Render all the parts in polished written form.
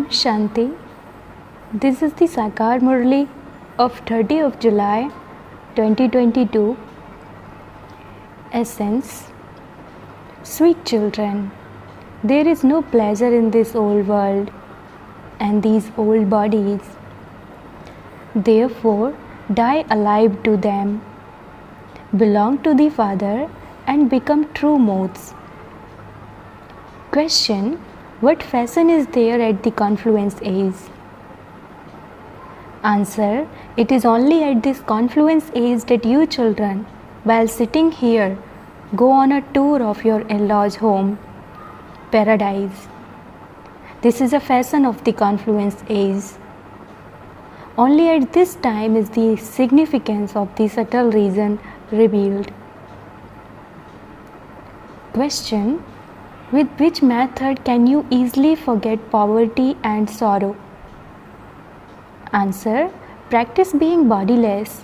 Om Shanti. This is the Sakar Murli of 30th of July 2022. Essence. Sweet children, there is no pleasure in this old world and these old bodies. Therefore, die alive to them. Belong to the Father and become true moths. Question. What fashion is there at the confluence age? Answer. It is only at this confluence age that you children, while sitting here, go on a tour of your in-laws' home, paradise. This is a fashion of the confluence age. Only at this time is the significance of the subtle reason revealed. Question. With which method can you easily forget poverty and sorrow? Answer. Practice being bodiless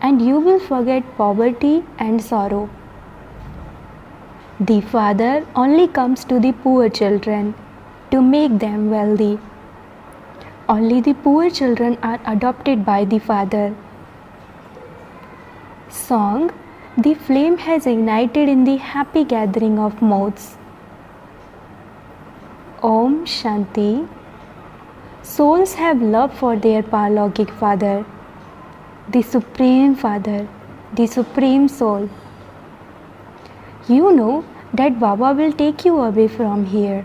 and you will forget poverty and sorrow. The Father only comes to the poor children to make them wealthy. Only the poor children are adopted by the Father. Song. The flame has ignited in the happy gathering of moths. Om Shanti. Souls have love for their paralogic Father, the Supreme Father, the Supreme Soul. You know that Baba will take you away from here.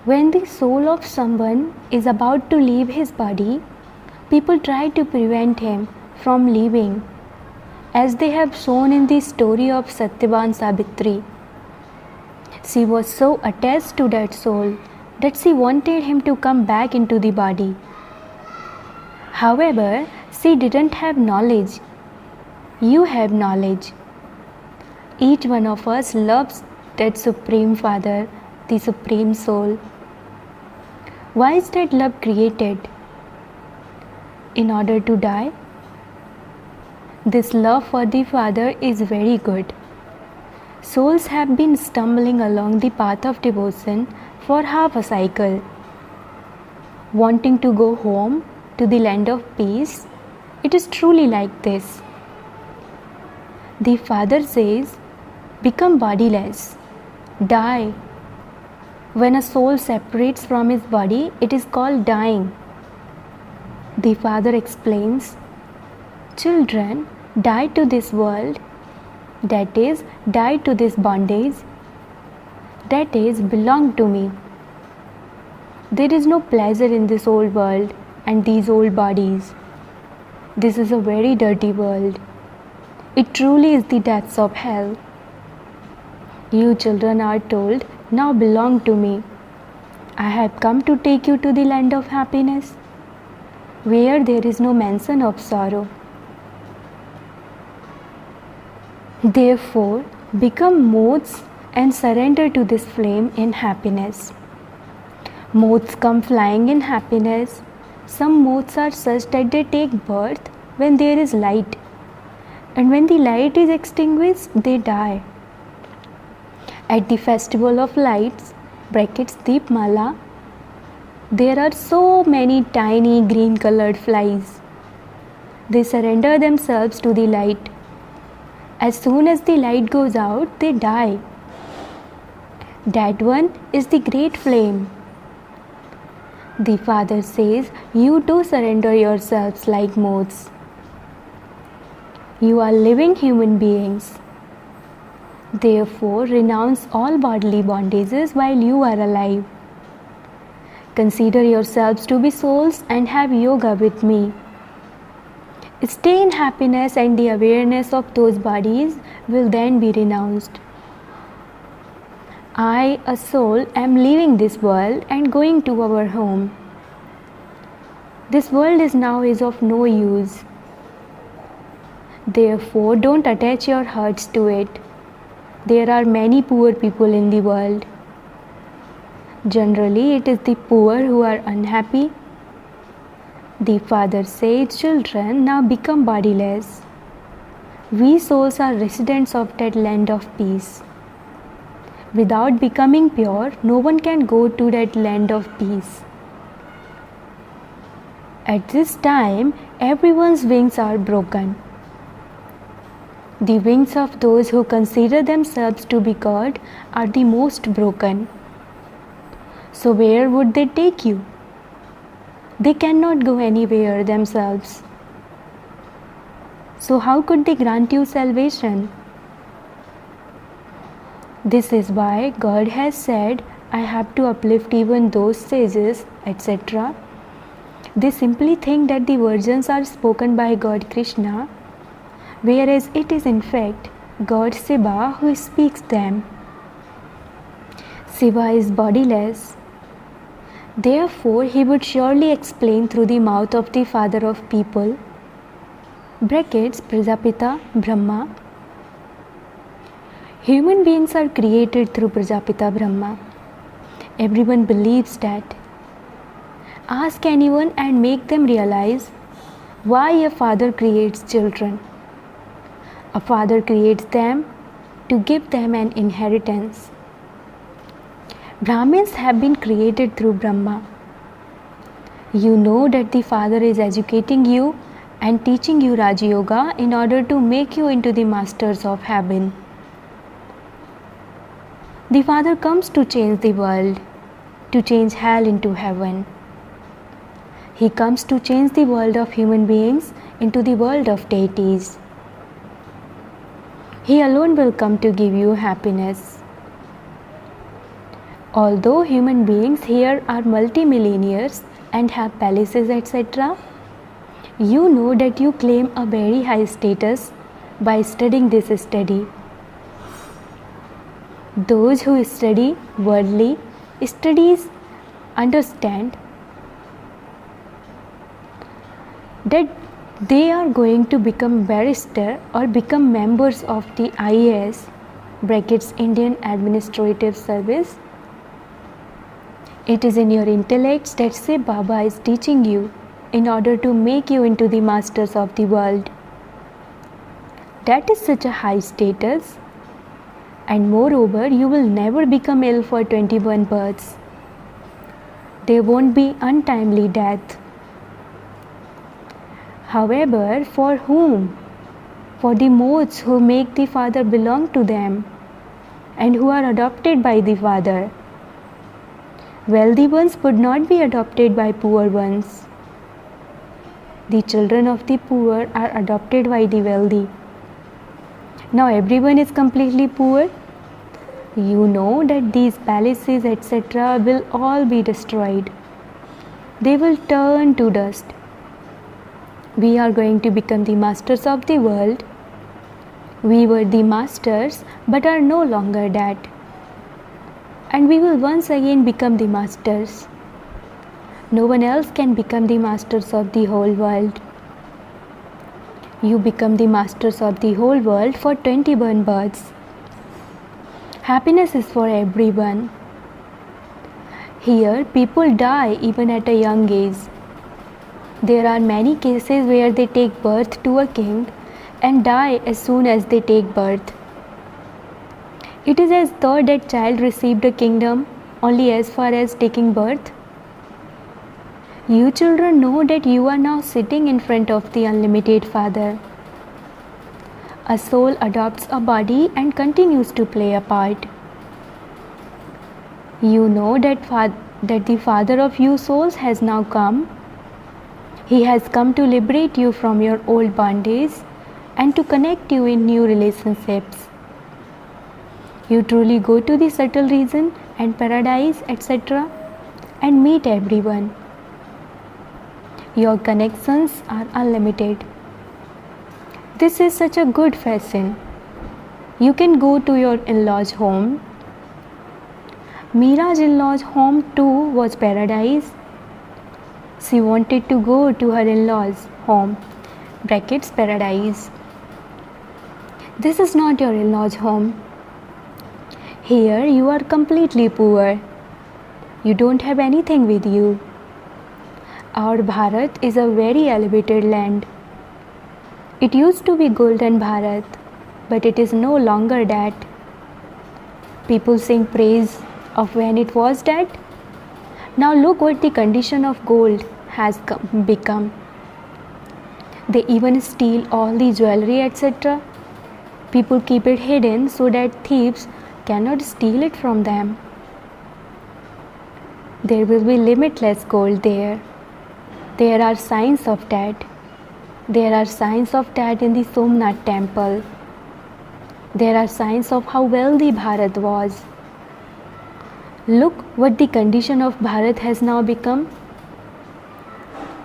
When the soul of someone is about to leave his body, people try to prevent him from leaving, as they have shown in the story of Satyavan Savitri. She was so attached to that soul that she wanted him to come back into the body. However, she didn't have knowledge. You have knowledge. Each one of us loves that Supreme Father, the Supreme Soul. Why is that love created? In order to die? This love for the Father is very good. Souls have been stumbling along the path of devotion for half a cycle. Wanting to go home to the land of peace, it is truly like this. The Father says, become bodiless, die. When a soul separates from his body, it is called dying. The Father explains, children, die to this world, that is, die to this bondage, that is, belong to me. There is no pleasure in this old world and these old bodies. This is a very dirty world. It truly is the depths of hell. You children are told, now belong to me. I have come to take you to the land of happiness, where there is no mention of sorrow. Therefore, become moths and surrender to this flame in happiness. Moths come flying in happiness. Some moths are such that they take birth when there is light, and when the light is extinguished, they die. At the festival of lights, Deepmala, there are so many tiny green colored flies. They surrender themselves to the light. As soon as the light goes out, they die. That one is the great flame. The Father says, you too surrender yourselves like moths. You are living human beings. Therefore, renounce all bodily bondages while you are alive. Consider yourselves to be souls and have yoga with me. Stay in happiness and the awareness of those bodies will then be renounced. I, a soul, am leaving this world and going to our home. This world is of no use. Therefore, don't attach your hearts to it. There are many poor people in the world. Generally, it is the poor who are unhappy. The Father says, children, now become bodiless. We souls are residents of that land of peace. Without becoming pure, no one can go to that land of peace. At this time, everyone's wings are broken. The wings of those who consider themselves to be God are the most broken. So where would they take you? They cannot go anywhere themselves. So how could they grant you salvation? This is why God has said, I have to uplift even those sages, etc. They simply think that the versions are spoken by God Krishna, whereas it is in fact God Shiva who speaks them. Shiva is bodiless. Therefore, he would surely explain through the mouth of the father of people, brackets Prajapita Brahma. Human beings are created through Prajapita Brahma. Everyone believes that. Ask anyone and make them realize why a father creates children. A father creates them to give them an inheritance. Brahmins have been created through Brahma. You know that the father is educating you and teaching you Raja Yoga in order to make you into the masters of heaven. The father comes to change the world, to change hell into heaven. He comes to change the world of human beings into the world of deities. He alone will come to give you happiness. Although human beings here are multimillionaires and have palaces, etc., you know that you claim a very high status by studying this study. Those who study worldly studies understand that they are going to become barrister or become members of the IAS, brackets Indian Administrative Service. It is in your intellects that say Baba is teaching you in order to make you into the masters of the world. That is such a high status, and moreover, you will never become ill for 21 births. There won't be untimely death. However, for whom? For the moths who make the father belong to them and who are adopted by the father. Wealthy ones would not be adopted by poor ones. The children of the poor are adopted by the wealthy. Now everyone is completely poor. You know that these palaces, etc., will all be destroyed. They will turn to dust. We are going to become the masters of the world. We were the masters but are no longer that. And we will once again become the masters. No one else can become the masters of the whole world. You become the masters of the whole world for 21 births. Happiness is for everyone. Here, people die even at a young age. There are many cases where they take birth to a king and die as soon as they take birth. It is as though that child received a kingdom only as far as taking birth. You children know that you are now sitting in front of the unlimited Father. A soul adopts a body and continues to play a part. You know that the Father of you souls has now come. He has come to liberate you from your old bondage and to connect you in new relationships. You truly go to the subtle region and paradise, etc., and meet everyone. Your connections are unlimited. This is such a good fashion. You can go to your in-laws' home. Meera's in-laws' home too was paradise. She wanted to go to her in-laws' home, brackets paradise. This is not your in-laws' home. Here you are completely poor. You don't have anything with you. Our Bharat is a very elevated land. It used to be Golden Bharat, but it is no longer that. People sing praise of when it was dead. Now look what the condition of gold has become. They even steal all the jewelry, etc. People keep it hidden so that thieves cannot steal it from them. There will be limitless gold there. There are signs of that. There are signs of that in the Somnath temple. There are signs of how wealthy Bharat was. Look what the condition of Bharat has now become.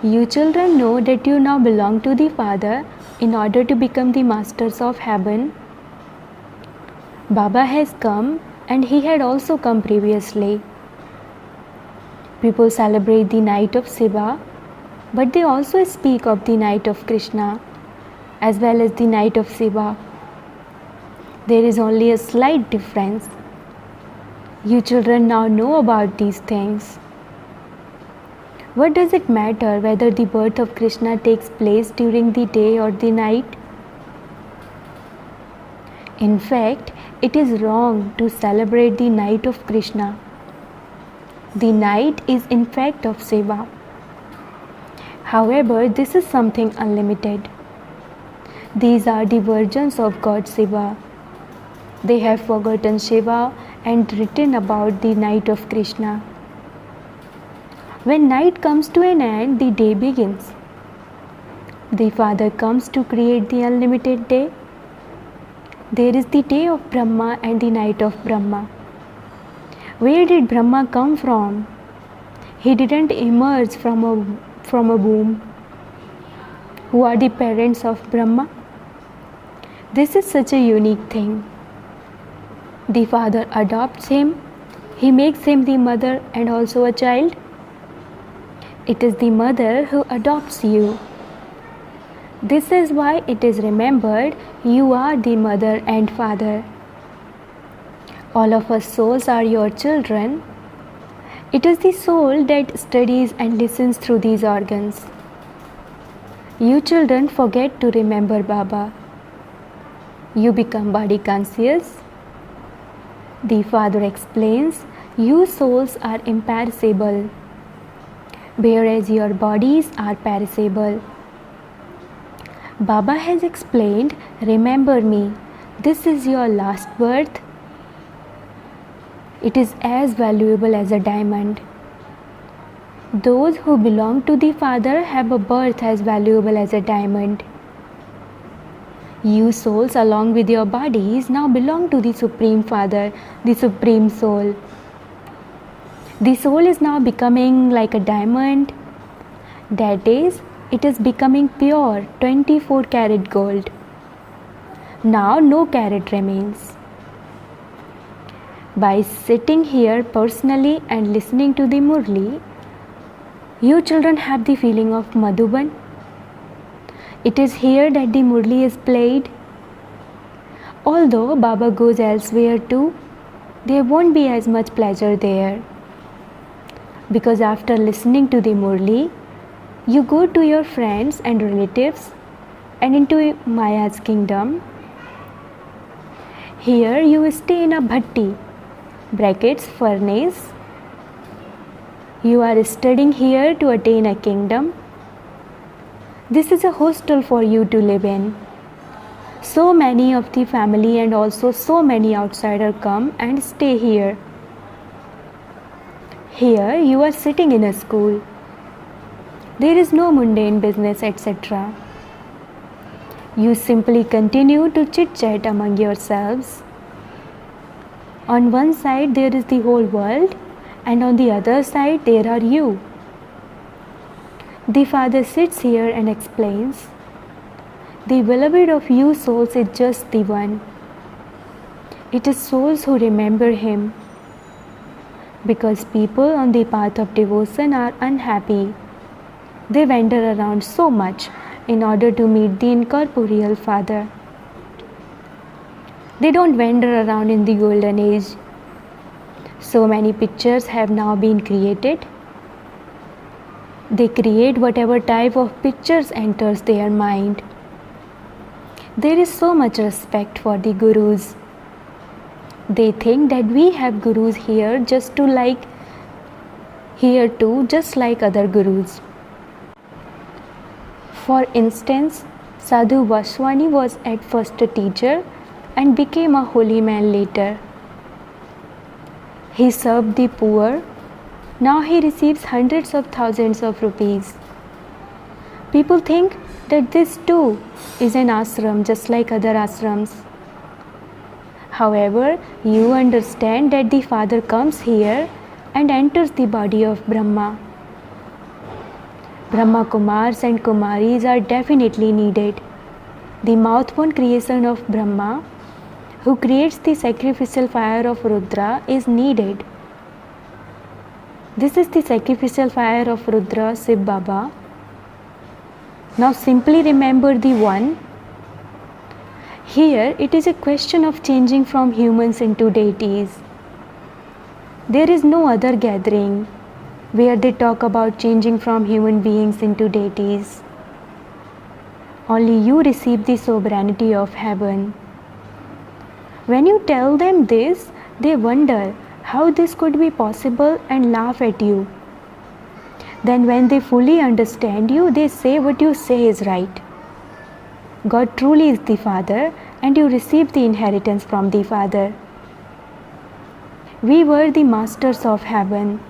You children know that you now belong to the Father in order to become the masters of heaven. Baba has come and he had also come previously. People celebrate the night of Shiva, but they also speak of the night of Krishna as well as the night of Shiva. There is only a slight difference. You children now know about these things. What does it matter whether the birth of Krishna takes place during the day or the night? In fact, it is wrong to celebrate the night of Krishna. The night is in fact of Shiva. However, this is something unlimited. These are the versions of God Shiva. They have forgotten Shiva and written about the night of Krishna. When night comes to an end, the day begins. The Father comes to create the unlimited day. There is the day of Brahma and the night of Brahma. Where did Brahma come from? He didn't emerge from a womb. Who are the parents of Brahma? This is such a unique thing. The Father adopts him. He makes him the mother and also a child. It is the mother who adopts you. This is why it is remembered you are the mother and father. All of us souls are your children. It is the soul that studies and listens through these organs. You children forget to remember Baba. You become body conscious. The Father explains, you souls are imperishable, whereas your bodies are perishable. Baba has explained, remember me, this is your last birth. It is as valuable as a diamond. Those who belong to the Father have a birth as valuable as a diamond. You souls along with your bodies now belong to the Supreme Father, the Supreme Soul. The soul is now becoming like a diamond. That is, it is becoming pure 24 karat gold. Now no carat remains. By sitting here personally and listening to the Murli, you children have the feeling of Madhuban. It is here that the Murli is played. Although Baba goes elsewhere too, there won't be as much pleasure there. Because after listening to the Murli, you go to your friends and relatives and into Maya's kingdom. Here you stay in a bhatti, brackets furnace. You are studying here to attain a kingdom. This is a hostel for you to live in. So many of the family and also so many outsiders come and stay here. Here you are sitting in a school. There is no mundane business, etc. You simply continue to chit-chat among yourselves. On one side there is the whole world, and on the other side there are you. The Father sits here and explains, the beloved of you souls is just the one. It is souls who remember him. Because people on the path of devotion are unhappy. They wander around so much in order to meet the incorporeal Father. They don't wander around in the golden age. So many pictures have now been created. They create whatever type of pictures enters their mind. There is so much respect for the gurus. They think that we have gurus here just like other gurus. For instance, Sadhu Vaswani was at first a teacher and became a holy man later. He served the poor. Now he receives hundreds of thousands of rupees. People think that this too is an ashram just like other ashrams. However, you understand that the Father comes here and enters the body of Brahma. Brahma Kumars and Kumaris are definitely needed. The mouth-born creation of Brahma, who creates the sacrificial fire of Rudra, is needed. This is the sacrificial fire of Rudra, Shiv Baba. Now simply remember the one. Here it is a question of changing from humans into deities. There is no other gathering where they talk about changing from human beings into deities. Only you receive the sovereignty of heaven. When you tell them this, they wonder how this could be possible and laugh at you. Then when they fully understand you, they say what you say is right. God truly is the Father and you receive the inheritance from the Father. We were the masters of heaven.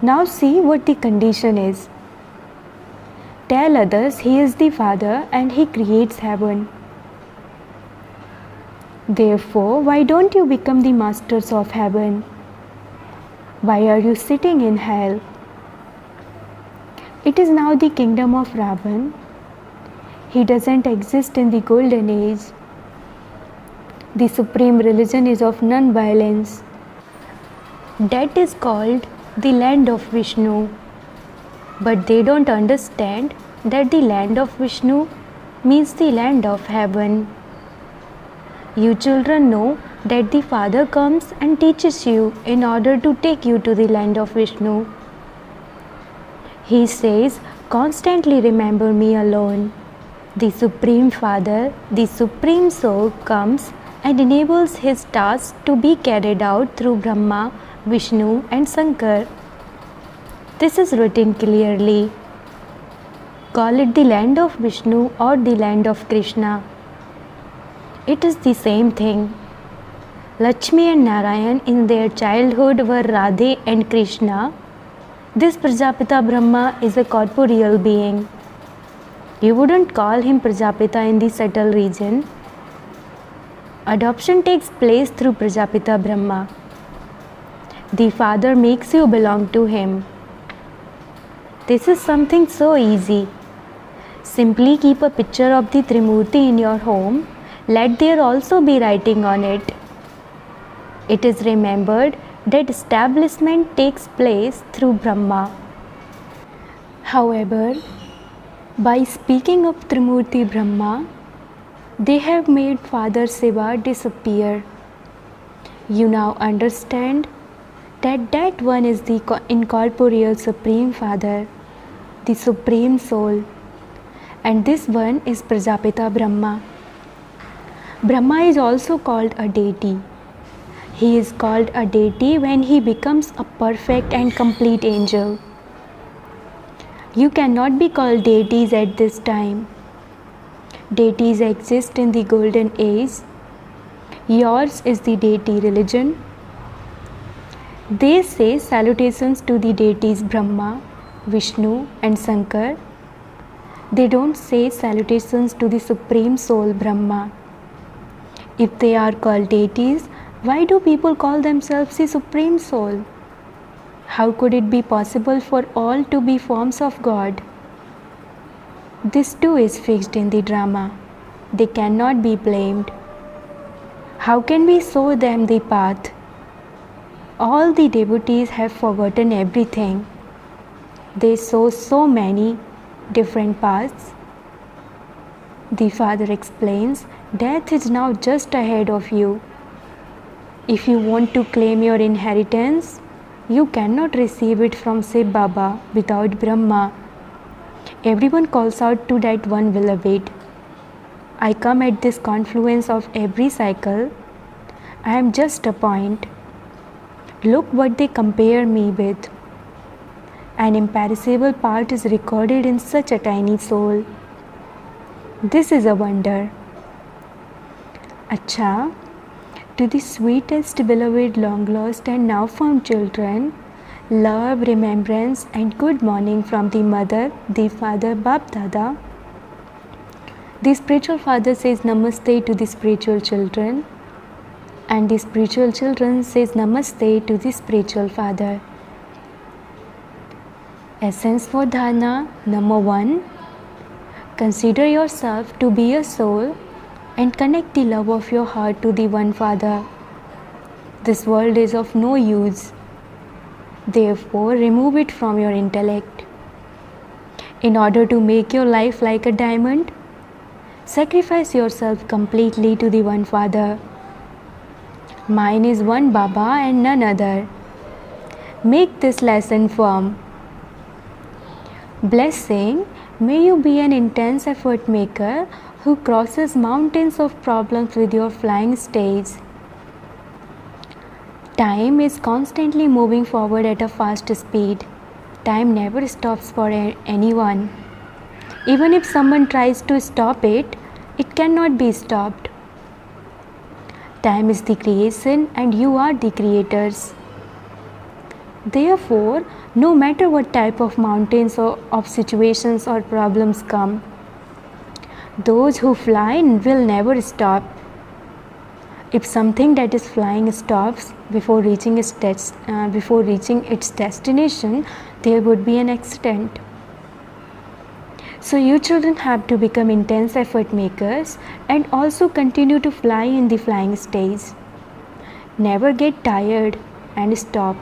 Now see what the condition is. Tell others He is the Father and He creates heaven. Therefore, why don't you become the masters of heaven? Why are you sitting in hell? It is now the kingdom of Ravan. He doesn't exist in the golden age. The supreme religion is of non-violence. That is called the land of Vishnu. But they don't understand that the land of Vishnu means the land of heaven. You children know that the Father comes and teaches you in order to take you to the land of Vishnu. He says, constantly remember me alone. The Supreme Father, the Supreme Soul comes and enables His task to be carried out through Brahma, Vishnu and Shankar. This is written clearly. Call it the land of Vishnu or the land of Krishna. It is the same thing. Lakshmi and Narayan in their childhood were Radhe and Krishna. This Prajapita Brahma is a corporeal being. You wouldn't call him Prajapita in the subtle region. Adoption takes place through Prajapita Brahma. The Father makes you belong to him. This is something so easy. Simply keep a picture of the Trimurti in your home. Let there also be writing on it. It is remembered that establishment takes place through Brahma. However, by speaking of Trimurti Brahma, they have made Father Shiva disappear. You now understand that that one is the incorporeal Supreme Father, the Supreme Soul, and this one is Prajapita Brahma. Brahma is also called a deity. He is called a deity when he becomes a perfect and complete angel. You cannot be called deities at this time. Deities exist in the golden age. Yours is the deity religion. They say salutations to the deities Brahma, Vishnu and Shankar. They don't say salutations to the Supreme Soul Brahma. If they are called deities, why do people call themselves the Supreme Soul? How could it be possible for all to be forms of God? This too is fixed in the drama. They cannot be blamed. How can we show them the path? All the devotees have forgotten everything. They show so many different paths. The Father explains, death is now just ahead of you. If you want to claim your inheritance, you cannot receive it from Shiv Baba without Brahma. Everyone calls out to that one beloved. I come at this confluence of every cycle. I am just a point. Look what they compare me with. An imperishable part is recorded in such a tiny soul. This is a wonder. Acha, to the sweetest, beloved, long lost, and now found children, love, remembrance, and good morning from the mother, the father, Bap Dada. The spiritual father says Namaste to the spiritual children, and the spiritual children says Namaste to the spiritual father. Essence for dharana number 1. Consider yourself to be a soul and connect the love of your heart to the one Father. This world is of no use. Therefore, remove it from your intellect. In order to make your life like a diamond, sacrifice yourself completely to the one Father. Mine is one Baba and none other. Make this lesson firm. Blessing, may you be an intense effort maker who crosses mountains of problems with your flying stage. Time is constantly moving forward at a fast speed. Time never stops for anyone. Even if someone tries to stop it, it cannot be stopped. Time is the creation and you are the creators. Therefore, no matter what type of mountains or of situations or problems come, those who fly will never stop. If something that is flying stops before reaching its destination, there would be an accident. So you children have to become intense effort makers and also continue to fly in the flying stage. Never get tired and stop.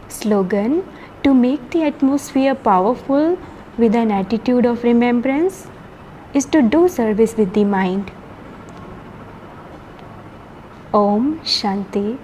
Slogan: to make the atmosphere powerful with an attitude of remembrance is to do service with the mind. Om Shanti.